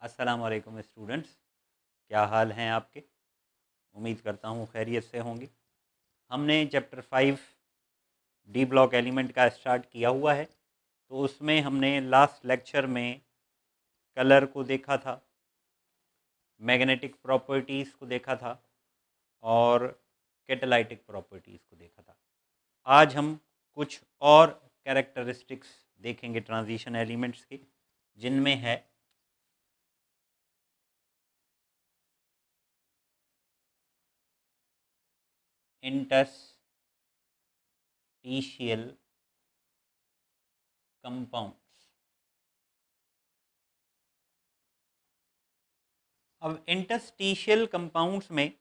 अस्सलाम वालेकुम स्टूडेंट्स, क्या हाल हैं आपके। उम्मीद करता हूँ खैरियत से होंगे। हमने चैप्टर 5 डी ब्लॉक एलिमेंट का स्टार्ट किया हुआ है। तो उसमें हमने लास्ट लेक्चर में कलर को देखा था, मैग्नेटिक प्रॉपर्टीज़ को देखा था और कैटालाइटिक प्रॉपर्टीज़ को देखा था। आज हम कुछ और कैरेक्टरिस्टिक्स देखेंगे ट्रांजिशन एलिमेंट्स के, जिनमें है इंटरस्टिशियल कंपाउंड्स। अब इंटरस्टिशियल कंपाउंड्स में,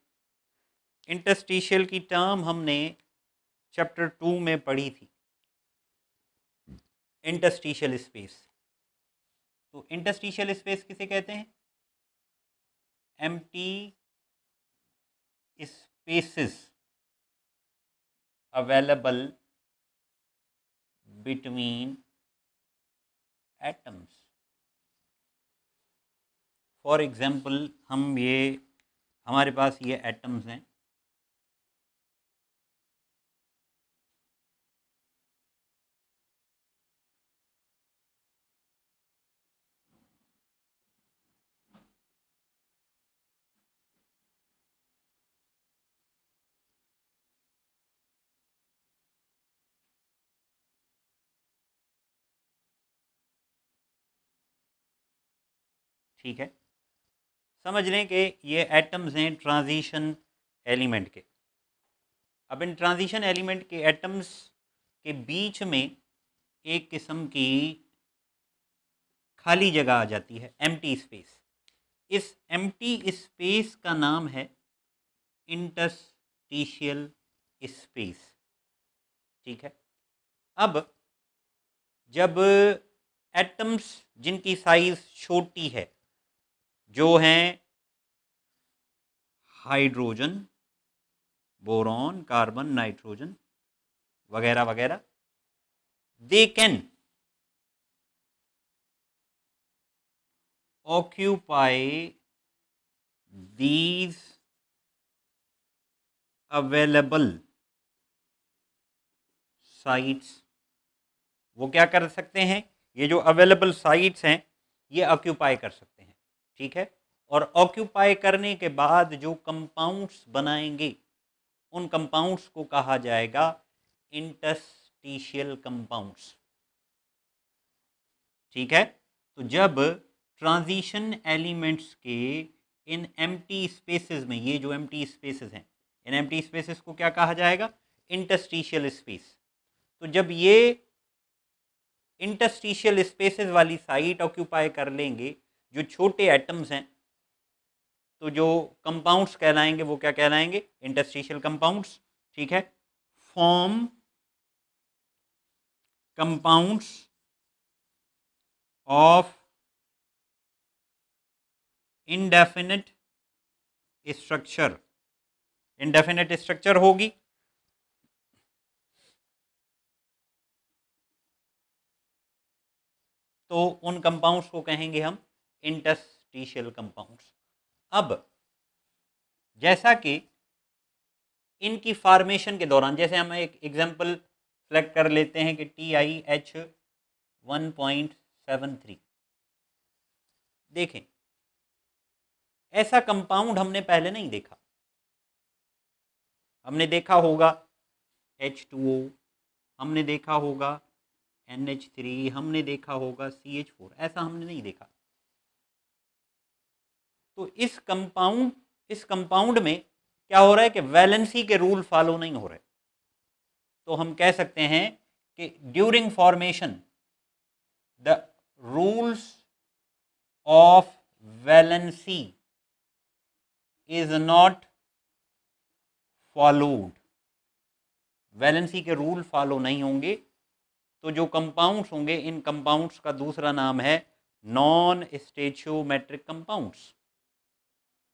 इंटरस्टिशियल की टर्म हमने चैप्टर 2 में पढ़ी थी, इंटरस्टिशियल स्पेस। तो इंटरस्टिशियल स्पेस किसे कहते हैं? Empty spaces available between atoms. For example, हमारे पास ये एटम्स हैं। ठीक है, समझ लें कि ये एटम्स हैं ट्रांजिशन एलिमेंट के। अब इन ट्रांजिशन एलिमेंट के एटम्स के बीच में एक किस्म की खाली जगह आ जाती है, एम्प्टी स्पेस। इस एम्प्टी स्पेस का नाम है इंटरस्टिशियल स्पेस। ठीक है, अब जब एटम्स जिनकी साइज छोटी है, जो हैं हाइड्रोजन, बोरॉन, कार्बन, नाइट्रोजन वगैरह वगैरह, they can occupy these available sites। वो क्या कर सकते हैं? ये जो अवेलेबल साइट्स हैं ये ऑक्यूपाई कर सकते हैं। ठीक है, और ऑक्यूपाई करने के बाद जो कंपाउंड्स बनाएंगे, उन कंपाउंड्स को कहा जाएगा इंटरस्टिशियल कंपाउंड्स। ठीक है, तो जब ट्रांजिशन एलिमेंट्स के इन एम्प्टी स्पेसेस में, ये जो एम्प्टी स्पेसेस हैं, इन एम्प्टी स्पेसेस को क्या कहा जाएगा? Interstitial space. तो जब ये इंटरस्टिशियल स्पेसेस वाली साइट ऑक्यूपाई कर लेंगे जो छोटे एटम्स हैं, तो जो कंपाउंड्स कहलाएंगे वो क्या कहलाएंगे? Interstitial compounds. ठीक है, form compounds of indefinite structure. Indefinite structure होगी तो उन कंपाउंड्स को कहेंगे हम इंटरस्टिशियल कंपाउंड्स। अब जैसा कि इनकी फॉर्मेशन के दौरान, जैसे हम एक एग्जांपल सेलेक्ट कर लेते हैं कि TiH1.73, देखें ऐसा कंपाउंड हमने पहले नहीं देखा। हमने देखा होगा H2O, हमने देखा होगा NH3, हमने देखा होगा CH4, ऐसा हमने नहीं देखा। तो इस कंपाउंड में क्या हो रहा है कि वैलेंसी के रूल फॉलो नहीं हो रहे। तो हम कह सकते हैं कि during formation the rules of valency is not followed. Valency के रूल फॉलो नहीं होंगे तो जो कंपाउंड्स होंगे, इन कंपाउंड्स का दूसरा नाम है non stoichiometric compounds.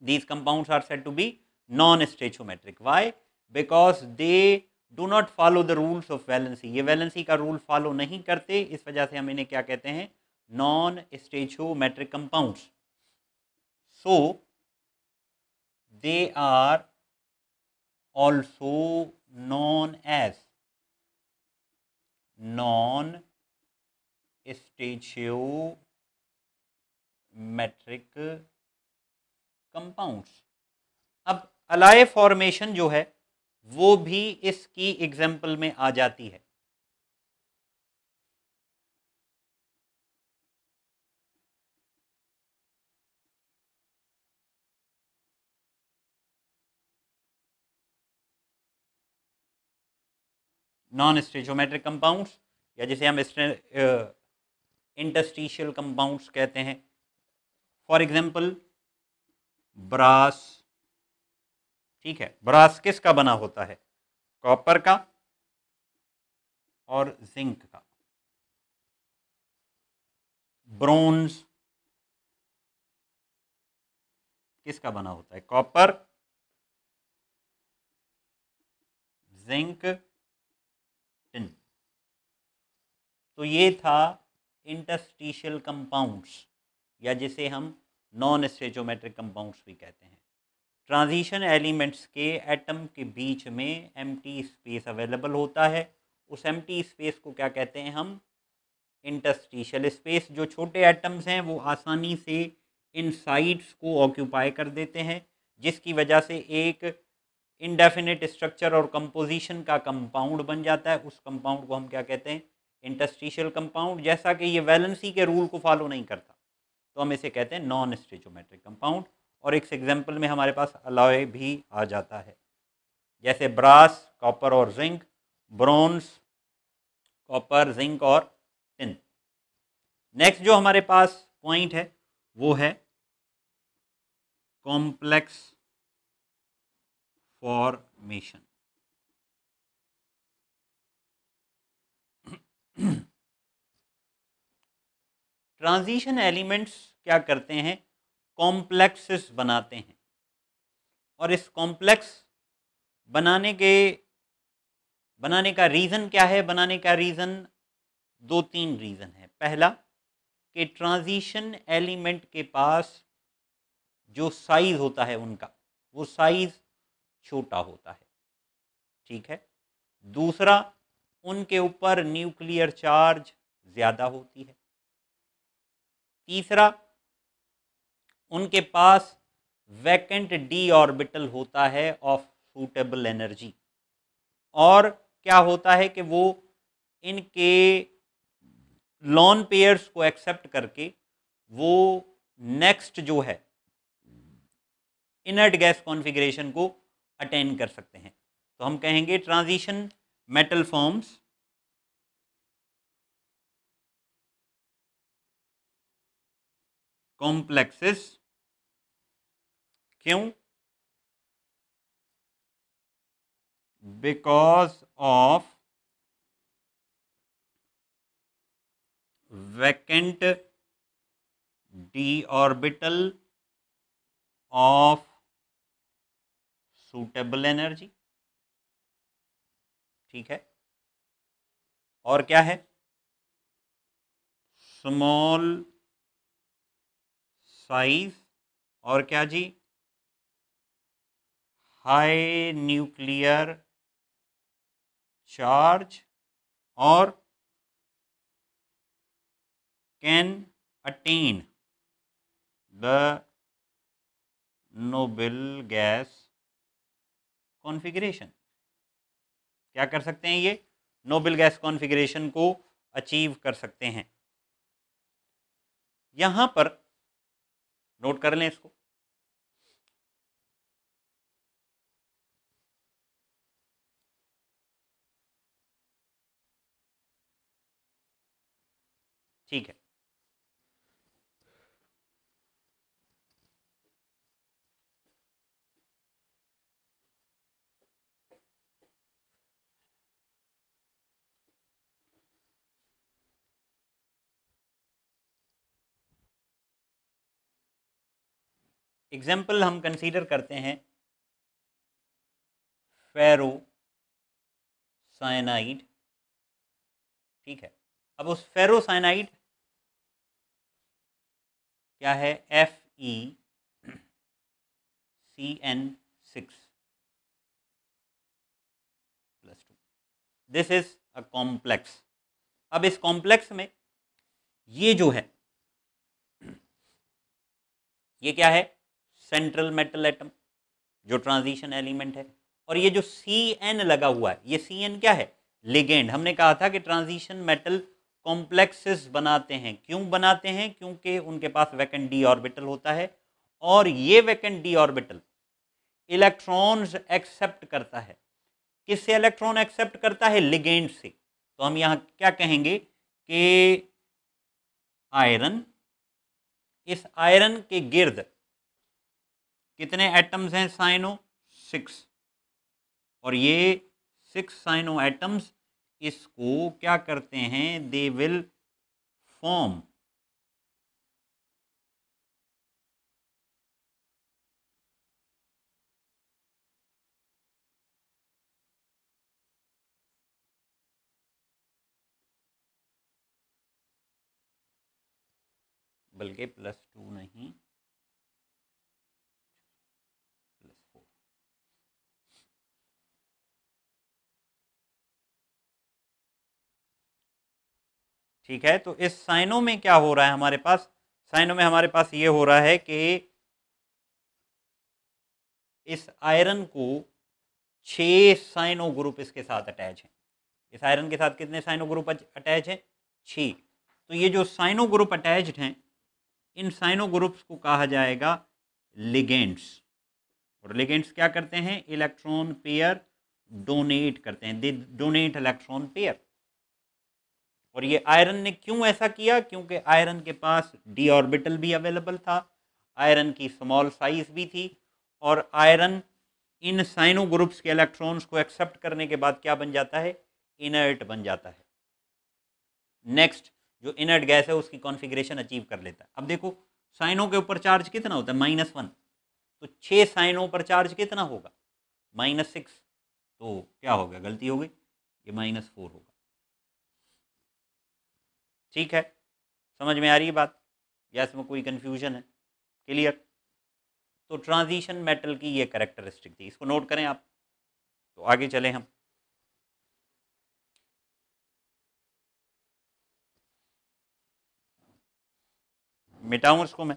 These compounds are said to be non-stoichiometric. Why? Because they do not follow the rules of valency. ये वैलेंसी का रूल फॉलो नहीं करते, इस वजह से हम इन्हें क्या कहते हैं? Non stoichiometric compounds. So they are also non as non stoichiometric compounds. अब अलाय फॉर्मेशन जो है वो भी इसकी एग्जाम्पल में आ जाती है। नॉन स्टेचियोमेट्रिक कंपाउंड्स या जिसे हम इंटरस्टिशियल कंपाउंड्स कहते हैं। For example brass. ठीक है, ब्रास किसका बना होता है? कॉपर का और जिंक का। ब्रोंज किसका बना होता है? Copper, zinc, tin. तो ये था इंटरस्टिशियल कंपाउंड्स या जिसे हम नॉन स्टेचियोमेट्रिक कंपाउंड्स भी कहते हैं। ट्रांजिशन एलिमेंट्स के एटम के बीच में एम्प्टी स्पेस अवेलेबल होता है। उस एम्प्टी स्पेस को क्या कहते हैं हम? Interstitial space. जो छोटे एटम्स हैं वो आसानी से इन साइड्स को ऑक्यूपाई कर देते हैं, जिसकी वजह से एक इनडेफिनिट स्ट्रक्चर और कंपोजिशन का कंपाउंड बन जाता है। उस कंपाउंड को हम क्या कहते हैं? Interstitial compound. जैसा कि ये वैलेंसी के रूल को फॉलो नहीं करता तो हम इसे कहते हैं नॉन स्टेचियोमेट्रिक कंपाउंड। और एक एग्जाम्पल में हमारे पास अलॉय भी आ जाता है, जैसे ब्रास, कॉपर और जिंक, ब्रोंज, कॉपर, जिंक और टिन। नेक्स्ट जो हमारे पास पॉइंट है वो है कॉम्प्लेक्स फॉर्मेशन। ट्रांजिशन एलिमेंट्स क्या करते हैं? कॉम्प्लेक्सेस बनाते हैं। और इस कॉम्प्लेक्स बनाने का रीज़न क्या है? बनाने का रीज़न दो तीन रीज़न है। पहला कि ट्रांजिशन एलिमेंट के पास जो साइज होता है उनका, वो साइज छोटा होता है। ठीक है। दूसरा, उनके ऊपर न्यूक्लियर चार्ज ज़्यादा होती है। तीसरा, उनके पास वैकेंट डी ऑर्बिटल होता है ऑफ सूटेबल एनर्जी। और क्या होता है कि वो इनके लॉन पेयर्स को एक्सेप्ट करके वो नेक्स्ट जो है इनर्ट गैस कॉन्फ़िगरेशन को अटेन कर सकते हैं। तो हम कहेंगे ट्रांजिशन मेटल फॉर्म्स कॉम्प्लेक्सेस। क्यों? Because of vacant D orbital of suitable energy. ठीक है। और क्या है? Small size. और क्या जी? High nuclear charge. और can attain the noble gas configuration. क्या कर सकते हैं? ये नोबल गैस कॉन्फ़िगरेशन को अचीव कर सकते हैं। यहां पर नोट कर लें इसको। ठीक है। एग्जाम्पल हम कंसीडर करते हैं फेरो साइनाइड। ठीक है। अब उस फेरो साइनाइड क्या है? Fe CN6 + 2। This is a complex. अब इस कॉम्प्लेक्स में ये जो है, ये क्या है? सेंट्रल मेटल एटम, जो ट्रांजिशन एलिमेंट है। और ये जो CN लगा हुआ है, ये CN क्या है? लिगेंड। हमने कहा था कि ट्रांजिशन मेटल कॉम्प्लेक्सेस बनाते हैं। क्यों बनाते हैं? क्योंकि उनके पास वैकेंट डी ऑर्बिटल होता है, और ये vacant D orbital electrons accept करता है। किससे इलेक्ट्रॉन एक्सेप्ट करता है? लिगेंड से। तो हम यहां क्या कहेंगे कि आयरन, इस आयरन के गिर्द कितने एटम्स हैं? साइनो 6। और ये 6 साइनो एटम्स इसको क्या करते हैं? दे विल फॉर्म बल्कि +2 नहीं, +4। ठीक है, तो इस साइनो में क्या हो रहा है हमारे पास? साइनो में हमारे पास ये हो रहा है कि इस आयरन को 6 साइनो ग्रुप इसके साथ अटैच हैं। इस आयरन के साथ कितने साइनो ग्रुप अटैच हैं? 6। तो ये जो साइनो ग्रुप अटैच्ड हैं, इन साइनो ग्रुप्स को कहा जाएगा लिगेंड्स। और लिगेंड्स क्या करते हैं? इलेक्ट्रॉन पेयर डोनेट करते हैं, दे डोनेट इलेक्ट्रॉन पेयर। और ये आयरन ने क्यों ऐसा किया? क्योंकि आयरन के पास डी ऑर्बिटल भी अवेलेबल था, आयरन की स्मॉल साइज भी थी, और आयरन इन साइनो ग्रुप्स के इलेक्ट्रॉन्स को एक्सेप्ट करने के बाद क्या बन जाता है? इनर्ट बन जाता है। नेक्स्ट, जो इनर्ट गैस है उसकी कॉन्फ़िगरेशन अचीव कर लेता है। अब देखो, साइनों के ऊपर चार्ज कितना होता है? -1। तो 6 साइनों पर चार्ज कितना होगा? -6। तो क्या हो गया? गलती हो गई, ये -4 होगा। ठीक है, समझ में आ रही है बात, या इसमें कोई कंफ्यूजन है? क्लियर? तो ट्रांजिशन मेटल की ये कैरेक्टरिस्टिक थी, इसको नोट करें आप। तो आगे चलें हम। मिटाऊं इसको मैं?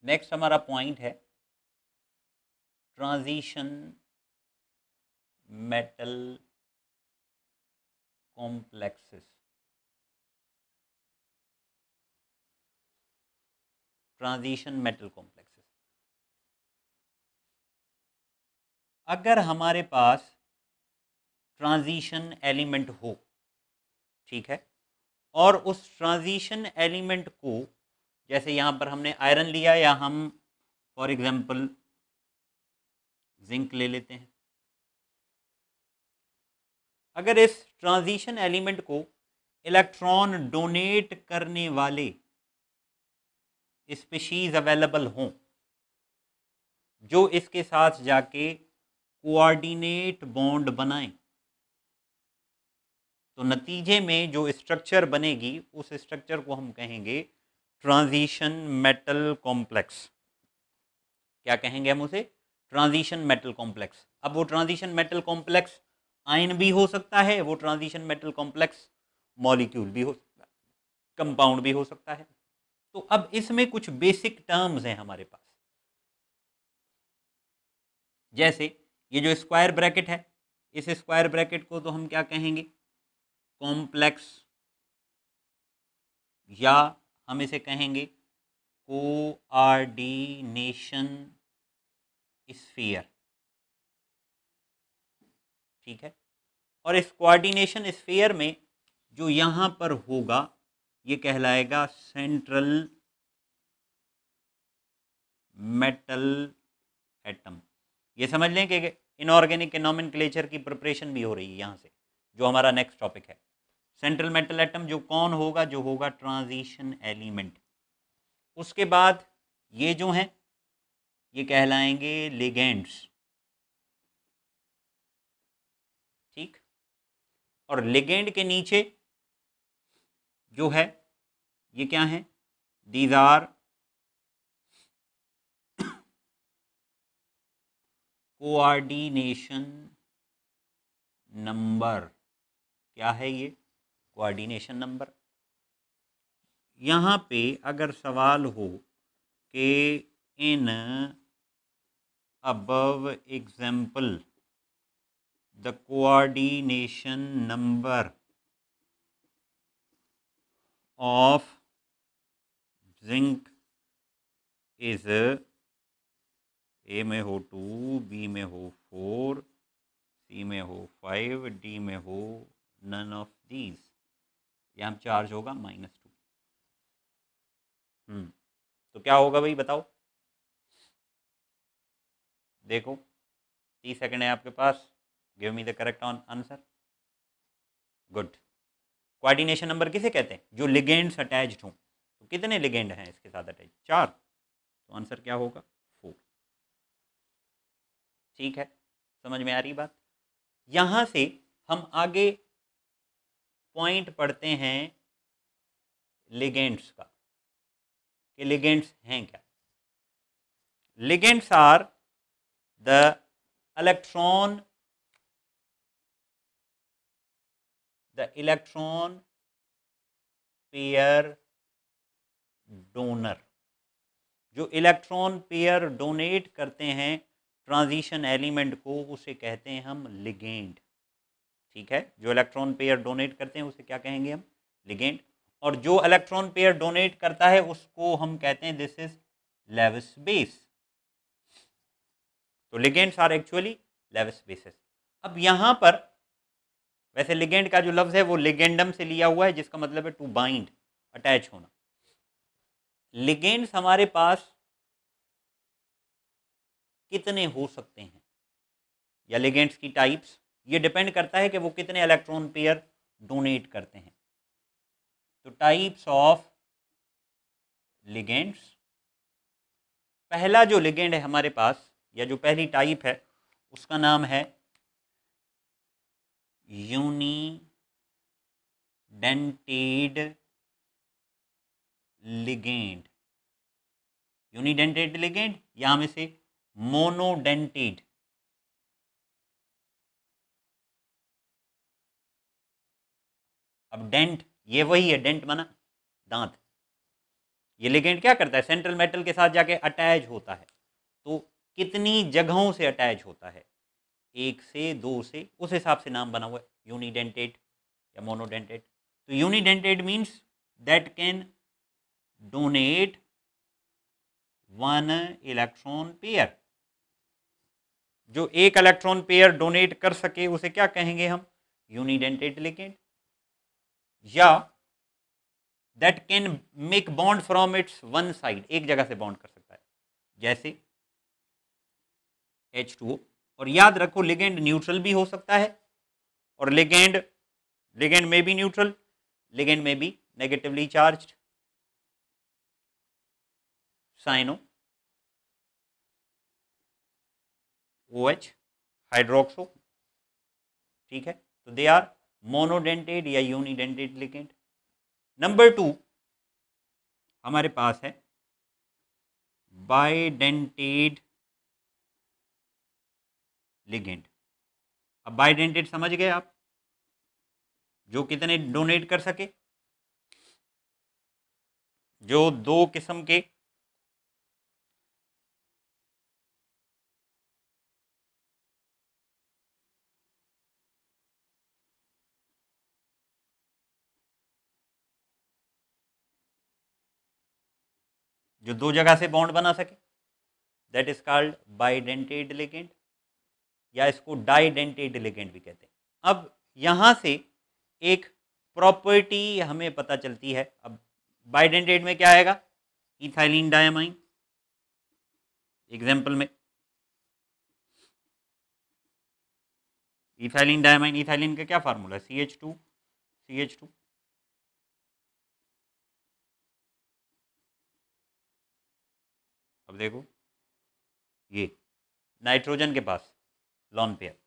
नेक्स्ट हमारा पॉइंट है transition metal complexes. Transition metal complexes, अगर हमारे पास ट्रांजिशन एलिमेंट हो, ठीक है, और उस ट्रांजिशन एलिमेंट को, जैसे यहाँ पर हमने आयरन लिया, या हम फॉर एग्जांपल जिंक ले लेते हैं। अगर इस ट्रांजिशन एलिमेंट को इलेक्ट्रॉन डोनेट करने वाले स्पीशीज अवेलेबल हों, जो इसके साथ जाके कोऑर्डिनेट बॉन्ड बनाएं, तो नतीजे में जो स्ट्रक्चर बनेगी उस स्ट्रक्चर को हम कहेंगे ट्रांजिशन मेटल कॉम्प्लेक्स। क्या कहेंगे हम उसे? Transition metal complex. अब वो ट्रांजिशन मेटल कॉम्प्लेक्स आयन भी हो सकता है, वो ट्रांजिशन मेटल कॉम्प्लेक्स मॉलिक्यूल भी हो सकता है, कंपाउंड भी हो सकता है। तो अब इसमें कुछ बेसिक टर्म्स हैं हमारे पास, जैसे ये जो स्क्वायर ब्रैकेट है, इस स्क्वायर ब्रैकेट को तो हम क्या कहेंगे? कॉम्प्लेक्स, या हम इसे कहेंगे कोऑर्डिनेशन स्फीयर। ठीक है, और इस कोऑर्डिनेशन स्फीयर में जो यहां पर होगा ये कहलाएगा सेंट्रल मेटल एटम, ये समझ लें कि इनऑर्गेनिक के नॉमेनक्लेचर की प्रिपरेशन भी हो रही है यहाँ से, जो हमारा नेक्स्ट टॉपिक है। सेंट्रल मेटल एटम जो कौन होगा, जो होगा ट्रांजिशन एलिमेंट। उसके बाद ये जो हैं ये कहलाएंगे लिगेंड्स, ठीक। और लिगेंड के नीचे जो है ये क्या है, दीज आर कोऑर्डिनेशन नंबर। क्या है ये, कोऑर्डिनेशन नंबर। यहाँ पे अगर सवाल हो कि इन above example the coordination number of zinc is A में हो 2, B में हो 4, C में हो 5, D में हो none of these, यहाँ चार्ज होगा -2। तो क्या होगा भाई बताओ, देखो 30 सेकंड है आपके पास, give me the correct answer. Good. Coordination number किसे कहते हैं, जो लिगेंड्स अटैच्ड हों। तो कितने लिगेंड हैं इसके साथ अटैच, 4। तो आंसर क्या होगा, 4। ठीक है, समझ में आ रही बात। यहां से हम आगे पॉइंट पढ़ते हैं लिगेंड्स का, कि लिगेंड्स हैं क्या। Ligands are the electron pair donor, जो इलेक्ट्रॉन पेयर डोनेट करते हैं ट्रांजिशन एलिमेंट को, उसे कहते हैं हम लिगेंड। ठीक है, जो इलेक्ट्रॉन पेयर डोनेट करते हैं उसे क्या कहेंगे हम, लिगेंड। और जो इलेक्ट्रॉन पेयर डोनेट करता है उसको हम कहते हैं दिस इज लेविस बेस। तो ligands are actually Lewis bases. अब यहां पर वैसे लिगेंड का जो लफ्ज है वो लिगेंडम से लिया हुआ है, जिसका मतलब है टू बाइंड, अटैच होना। लिगेंड्स हमारे पास कितने हो सकते हैं, या लिगेंड्स की टाइप्स, ये डिपेंड करता है कि वो कितने इलेक्ट्रॉन पेयर डोनेट करते हैं। तो टाइप्स ऑफ लिगेंड्स, पहला जो लिगेंड है हमारे पास, या जो पहली टाइप है, उसका नाम है यूनिडेंटेड लिगेंड। यूनिडेंटेड लिगेंड, या में से मोनोडेंटेड। अब डेंट, ये वही है, डेंट माना दांत। ये लिगेंड क्या करता है, सेंट्रल मेटल के साथ जाके अटैच होता है। तो कितनी जगहों से अटैच होता है, 1 से 2 से, उस हिसाब से नाम बना हुआ है यूनिडेंटेड या मोनोडेंटेड। तो unidentate means that can donate 1 electron pair. जो एक इलेक्ट्रॉन पेयर डोनेट कर सके उसे क्या कहेंगे हम, यूनिडेंटेड लिगेंड। या that can make bond from its one side, एक जगह से बॉन्ड कर सकता है, जैसे H2O। और याद रखो लिगेंड न्यूट्रल भी हो सकता है, और लिगेंड में भी न्यूट्रल, लिगेंड में भी negatively charged, cyano OH hydroxo. ठीक है, तो दे आर मोनोडेंटेड या यूनिडेंटेड लिगेंड। नंबर 2 हमारे पास है बाइडेंटेड लिगेंड। अब बाइडेंटेड समझ गए आप, जो कितने डोनेट कर सके, जो 2 किस्म के जो 2 जगह से बॉन्ड बना सके, that is called bidentate ligand, या इसको डाइडेंटेड लिगेंड भी कहते हैं। अब यहां से एक प्रॉपर्टी हमें पता चलती है। अब बाइडेंटेड में क्या आएगा, इथाइलिन डायमाइन एग्जाम्पल में, इथाइलिन डायमाइन, इथाइलिन का क्या फार्मूला, CH2। अब देखो ये नाइट्रोजन के पास लॉन पेयर,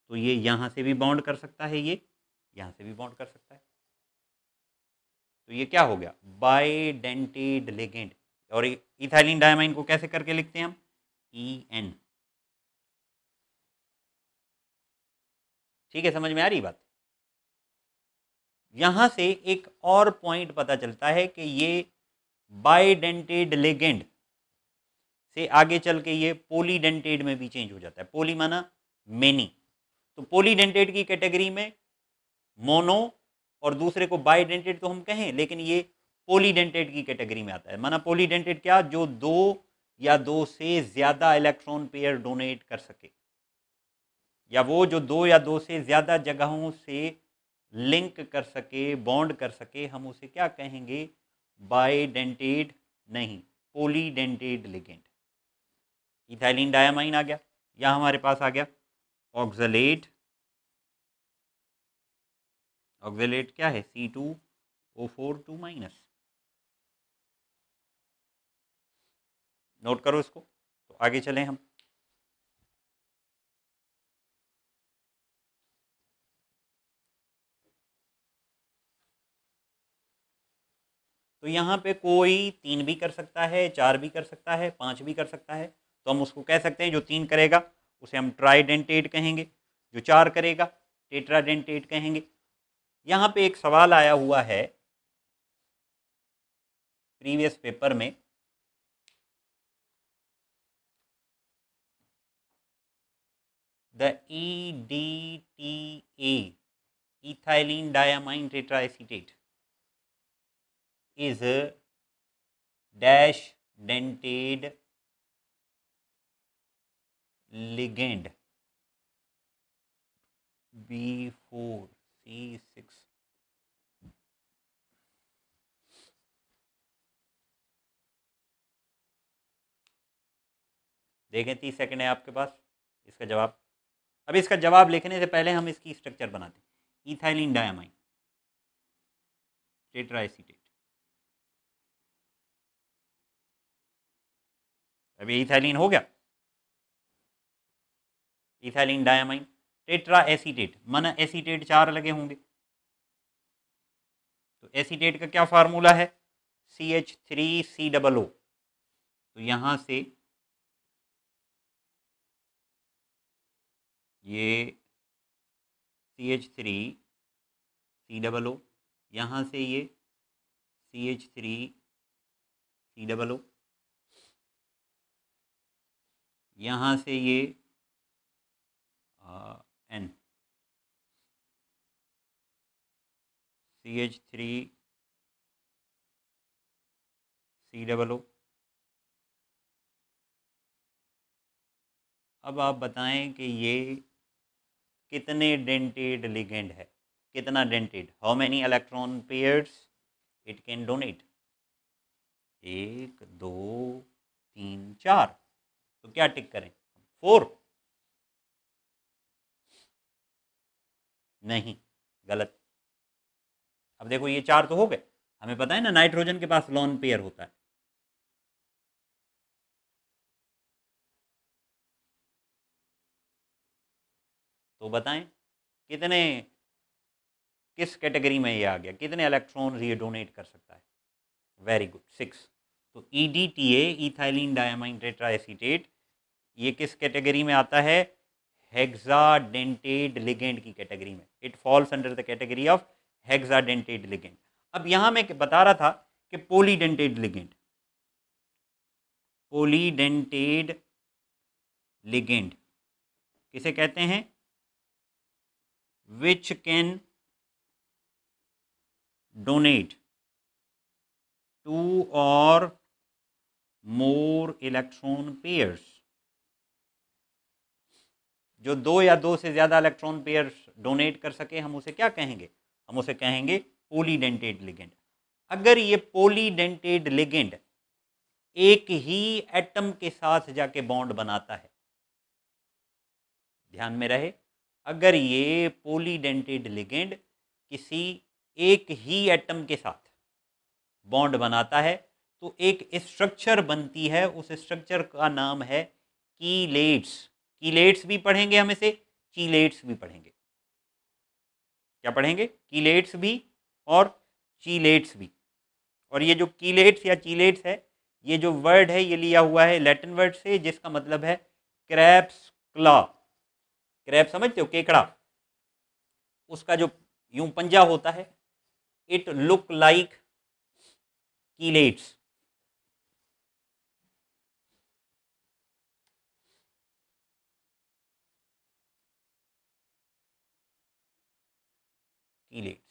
तो ये यहाँ से भी बॉन्ड कर सकता है, ये यहाँ से भी बॉन्ड कर सकता है, तो ये क्या हो गया, बाइडेंटेड लिगेंड। और इथाइलिन डायमाइन को कैसे करके लिखते हैं हम, EN। ठीक है, समझ में आ रही बात। यहां से एक और पॉइंट पता चलता है कि ये बाइडेंटेड लिगेंड से आगे चल के ये पोलीडेंटेड में भी चेंज हो जाता है। पोली माना मेनी, तो पोलीडेंटेड की कैटेगरी में मोनो और दूसरे को बाइडेंटेड तो हम कहें, लेकिन ये पोलीडेंटेड की कैटेगरी में आता है। माना पोलीडेंटेड क्या, जो दो या दो से ज्यादा इलेक्ट्रॉन पेयर डोनेट कर सके, या वो जो दो या दो से ज्यादा जगहों से लिंक कर सके, बॉन्ड कर सके, हम उसे क्या कहेंगे, बाइडेंटेड नहीं, पोलीडेंटेड लिगेंड। इथाइलिन डायमाइन आ गया, या हमारे पास आ गया ऑक्सलेट। ऑक्सलेट क्या है, C2O4 2-। नोट करो इसको, तो आगे चलें हम। तो यहाँ पे कोई 3 भी कर सकता है, 4 भी कर सकता है, 5 भी कर सकता है, तो हम उसको कह सकते हैं, जो 3 करेगा उसे हम ट्राइडेंटेट कहेंगे, जो 4 करेगा टेट्राडेंटेट कहेंगे। यहाँ पे एक सवाल आया हुआ है प्रीवियस पेपर में, the EDTA ethylene diamine tetracetate is dash dented ligand B4C6। देखें 30 सेकंड है आपके पास इसका जवाब। अब इसका जवाब लिखने से पहले हम इसकी स्ट्रक्चर बनाते हैं। इथाइलिन डायमाइन टेट्राएसीटेट, अभी इथाइलिन हो गया, इथाइलिन डायमाइन टेट्रा एसीटेट, माना एसीटेट 4 लगे होंगे, तो एसीटेट का क्या फार्मूला है, CH3COO। तो यहां से ये CH3COO, यहाँ से ये CH3COO, यहाँ से ये N, CH3COO। अब आप बताएं कि ये कितने डेंटेड लिगेंड है, कितना dentate, how many electron pairs it can donate, 1 2 3 4, तो क्या टिक करें, 4, नहीं, गलत। अब देखो ये 4 तो हो गए, हमें पता है ना नाइट्रोजन के पास लॉन पेयर होता है, तो बताएं कितने, किस कैटेगरी में ये आ गया, कितने इलेक्ट्रॉन ये डोनेट कर सकता है, वेरी गुड, 6। तो EDTA इथाइलिन डायमाइन टेट्राएसीटेट ये किस कैटेगरी में आता है, हेक्साडेंटेड लिगेंड की कैटेगरी में, it falls under the category of hexadentate ligand. अब यहां मैं बता रहा था कि पोलीडेंटेड लिगेंड, पोलीडेंटेड लिगेंड किसे कहते हैं, which can donate 2 or more electron pairs, जो 2 या 2 से ज्यादा इलेक्ट्रॉन पेयर डोनेट कर सके, हम उसे क्या कहेंगे, हम उसे कहेंगे पोलीडेंटेड लिगेंड। अगर ये पोलीडेंटेड लिगेंड एक ही एटम के साथ जाके बॉन्ड बनाता है, ध्यान में रहे, अगर ये पॉलीडेंटेड लिगेंड किसी एक ही एटम के साथ बॉन्ड बनाता है तो एक स्ट्रक्चर बनती है, उस स्ट्रक्चर का नाम है कीलेट्स। कीलेट्स भी पढ़ेंगे हम इसे, चीलेट्स भी पढ़ेंगे। क्या पढ़ेंगे? कीलेट्स भी और चीलेट्स भी। और ये जो कीलेट्स या चीलेट्स है, ये जो वर्ड है ये लिया हुआ है लैटिन वर्ड से, जिसका मतलब है क्रैब्स क्लॉ। क्रैब समझते हो, केकड़ा, उसका जो यूं पंजा होता है, it look like chelates. Chelates.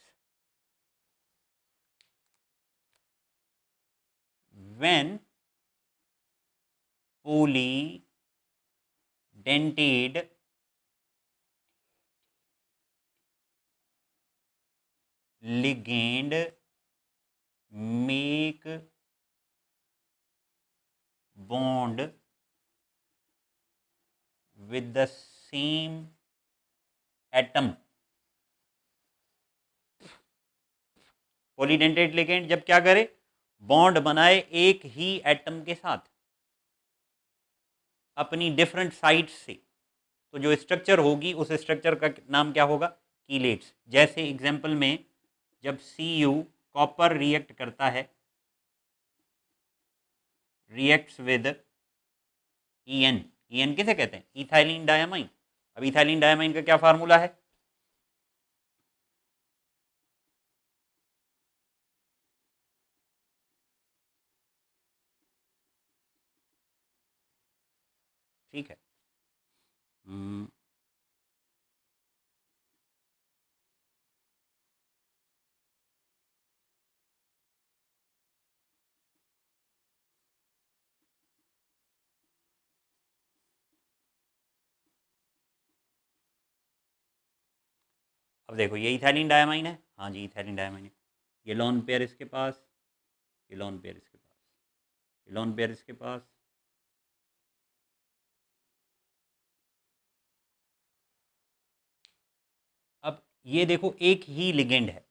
when polydentate ligand make bond with the same atom। Polydentate ligand जब क्या करे, बॉन्ड बनाए एक ही एटम के साथ अपनी डिफरेंट साइड्स से, तो जो स्ट्रक्चर होगी उस स्ट्रक्चर का नाम क्या होगा? कीलेट्स। जैसे एग्जांपल में जब Cu कॉपर रिएक्ट करता है, रिएक्ट्स विद En। En किसे कहते हैं? Ethylene diamine. अब इथाइलिन डायमाइन का क्या फार्मूला है? ठीक है। अब देखो ये इथाइलिन डायमाइन है, हाँ जी इथाइलिन डायमाइन है। ये लोन पेयर इसके पास, ये लोन पेयर इसके पास, ये लोन पेयर इसके पास। अब ये देखो एक ही लिगेंड है,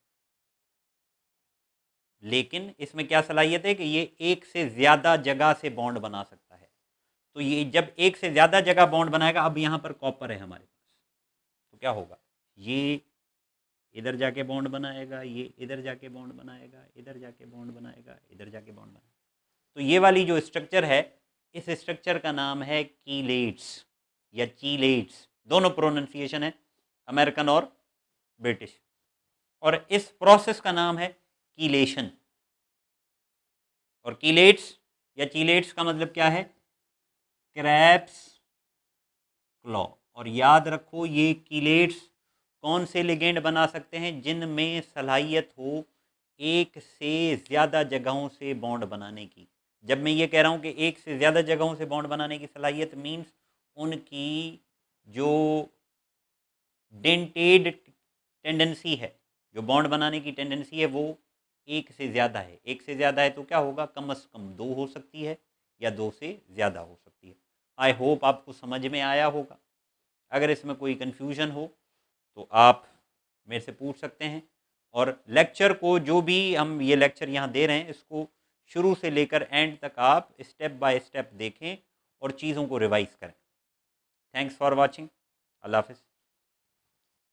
लेकिन इसमें क्या सलाहियत है कि ये एक से ज़्यादा जगह से बॉन्ड बना सकता है। तो ये जब एक से ज़्यादा जगह बॉन्ड बनाएगा, अब यहाँ पर कॉपर है हमारे पास, तो क्या होगा? ये इधर जाके बॉन्ड बनाएगा, ये इधर जाके बॉन्ड बनाएगा, इधर जाके बॉन्ड बनाएगा, इधर जाके बॉन्ड बनाएगा। तो ये वाली जो स्ट्रक्चर है, इस स्ट्रक्चर का नाम है कीलेट्स या चीलेट्स। दोनों प्रोनाउंसिएशन है, अमेरिकन और ब्रिटिश। और इस प्रोसेस का नाम है कीलेशन। और कीलेट्स या चीलेट्स का मतलब क्या है? Crab's claw. और याद रखो ये कीलेट्स कौन से लिगेंड बना सकते हैं? जिनमें सलाहियत हो एक से ज़्यादा जगहों से बॉन्ड बनाने की। जब मैं ये कह रहा हूँ कि एक से ज़्यादा जगहों से बॉन्ड बनाने की सलाहियत, मीन्स उनकी जो डेंटेड टेंडेंसी है, जो बॉन्ड बनाने की टेंडेंसी है, वो एक से ज़्यादा है। एक से ज़्यादा है तो क्या होगा? कम से कम 2 हो सकती है या 2 से ज़्यादा हो सकती है। आई होप आपको समझ में आया होगा। अगर इसमें कोई कन्फ्यूज़न हो तो आप मेरे से पूछ सकते हैं। और लेक्चर को, जो भी हम ये लेक्चर यहाँ दे रहे हैं, इसको शुरू से लेकर एंड तक आप स्टेप बाय स्टेप देखें और चीज़ों को रिवाइज करें। Thanks for watching. अल्लाह हाफिज़।